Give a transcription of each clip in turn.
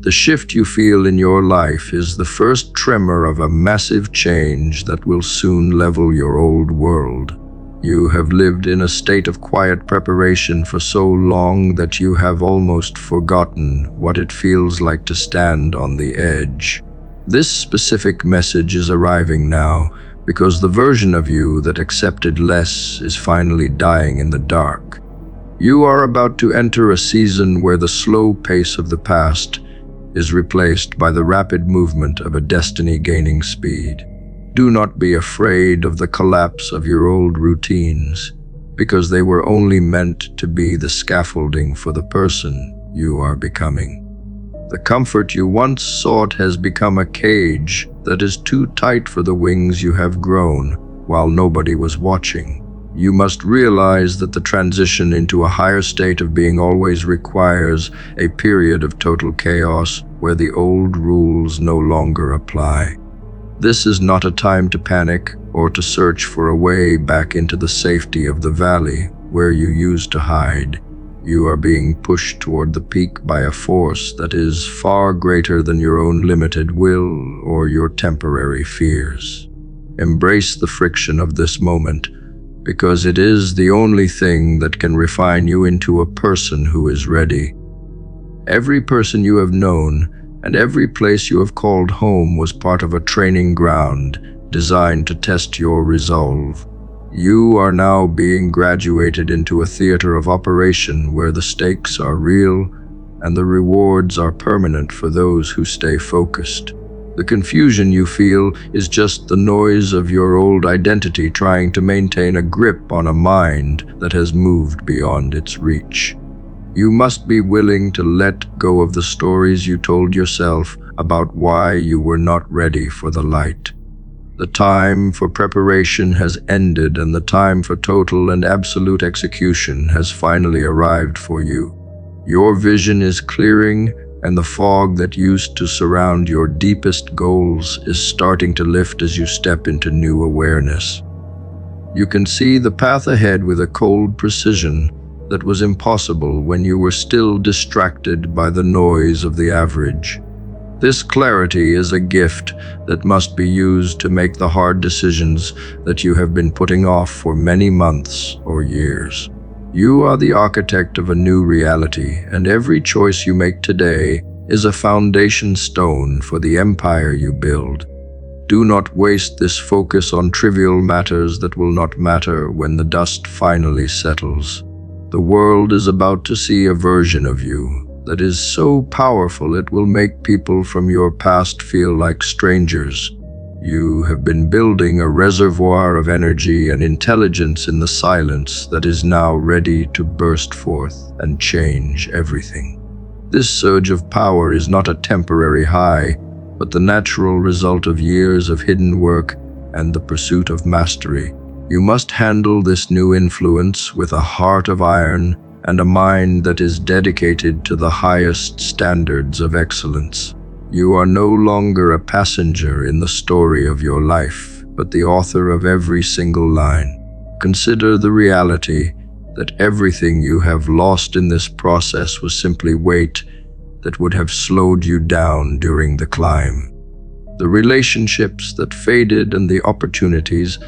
The shift you feel in your life is the first tremor of a massive change that will soon level your old world. You have lived in a state of quiet preparation for so long that you have almost forgotten what it feels like to stand on the edge. This specific message is arriving now because the version of you that accepted less is finally dying in the dark. You are about to enter a season where the slow pace of the past is replaced by the rapid movement of a destiny gaining speed. Do not be afraid of the collapse of your old routines, because they were only meant to be the scaffolding for the person you are becoming. The comfort you once sought has become a cage that is too tight for the wings you have grown while nobody was watching. You must realize that the transition into a higher state of being always requires a period of total chaos where the old rules no longer apply. This is not a time to panic or to search for a way back into the safety of the valley where you used to hide. You are being pushed toward the peak by a force that is far greater than your own limited will or your temporary fears. Embrace the friction of this moment, because it is the only thing that can refine you into a person who is ready. Every person you have known and every place you have called home was part of a training ground designed to test your resolve. You are now being graduated into a theater of operation where the stakes are real and the rewards are permanent for those who stay focused. The confusion you feel is just the noise of your old identity trying to maintain a grip on a mind that has moved beyond its reach. You must be willing to let go of the stories you told yourself about why you were not ready for the light. The time for preparation has ended, and the time for total and absolute execution has finally arrived for you. Your vision is clearing, and the fog that used to surround your deepest goals is starting to lift as you step into new awareness. You can see the path ahead with a cold precision that was impossible when you were still distracted by the noise of the average. This clarity is a gift that must be used to make the hard decisions that you have been putting off for many months or years. You are the architect of a new reality, and every choice you make today is a foundation stone for the empire you build. Do not waste this focus on trivial matters that will not matter when the dust finally settles. The world is about to see a version of you that is so powerful it will make people from your past feel like strangers. You have been building a reservoir of energy and intelligence in the silence that is now ready to burst forth and change everything. This surge of power is not a temporary high, but the natural result of years of hidden work and the pursuit of mastery. You must handle this new influence with a heart of iron and a mind that is dedicated to the highest standards of excellence. You are no longer a passenger in the story of your life, but the author of every single line. Consider the reality that everything you have lost in this process was simply weight that would have slowed you down during the climb. The relationships that faded and the opportunities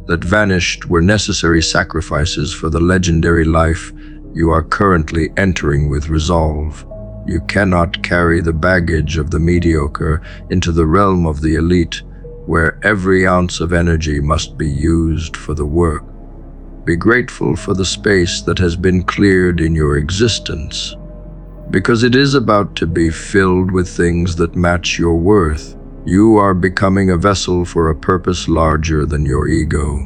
that vanished were necessary sacrifices for the legendary life you are currently entering with resolve. You cannot carry the baggage of the mediocre into the realm of the elite, where every ounce of energy must be used for the work. Be grateful for the space that has been cleared in your existence, because it is about to be filled with things that match your worth. You are becoming a vessel for a purpose larger than your ego.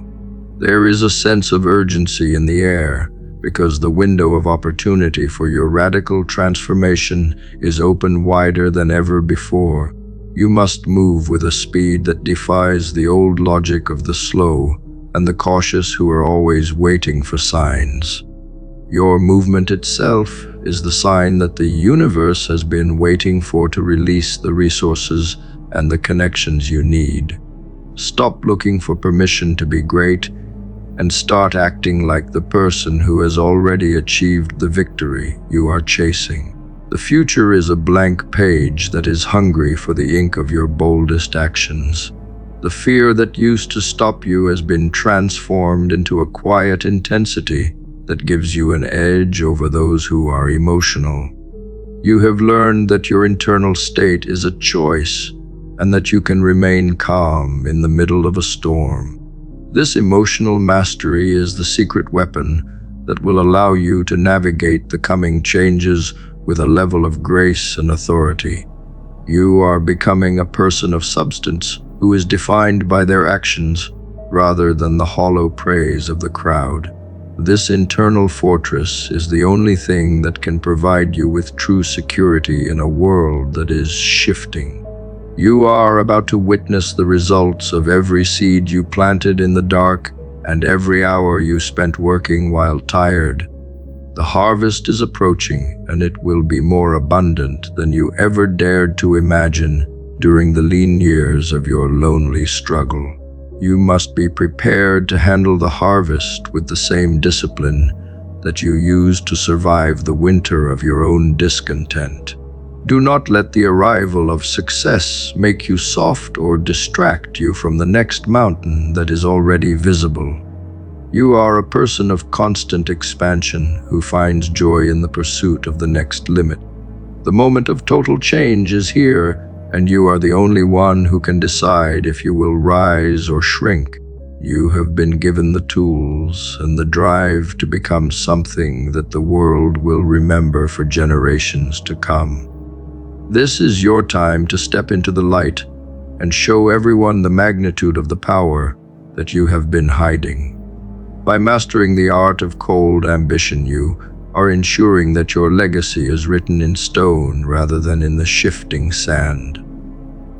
There is a sense of urgency in the air, because the window of opportunity for your radical transformation is open wider than ever before. You must move with a speed that defies the old logic of the slow and the cautious who are always waiting for signs. Your movement itself is the sign that the universe has been waiting for to release the resources and the connections you need. Stop looking for permission to be great and start acting like the person who has already achieved the victory you are chasing. The future is a blank page that is hungry for the ink of your boldest actions. The fear that used to stop you has been transformed into a quiet intensity that gives you an edge over those who are emotional. You have learned that your internal state is a choice and that you can remain calm in the middle of a storm. This emotional mastery is the secret weapon that will allow you to navigate the coming changes with a level of grace and authority. You are becoming a person of substance who is defined by their actions rather than the hollow praise of the crowd. This internal fortress is the only thing that can provide you with true security in a world that is shifting. You are about to witness the results of every seed you planted in the dark and every hour you spent working while tired. The harvest is approaching, and it will be more abundant than you ever dared to imagine during the lean years of your lonely struggle. You must be prepared to handle the harvest with the same discipline that you used to survive the winter of your own discontent. Do not let the arrival of success make you soft or distract you from the next mountain that is already visible. You are a person of constant expansion who finds joy in the pursuit of the next limit. The moment of total change is here, and you are the only one who can decide if you will rise or shrink. You have been given the tools and the drive to become something that the world will remember for generations to come. This is your time to step into the light and show everyone the magnitude of the power that you have been hiding. By mastering the art of cold ambition, you are ensuring that your legacy is written in stone rather than in the shifting sand.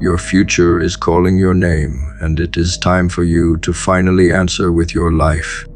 Your future is calling your name, and it is time for you to finally answer with your life.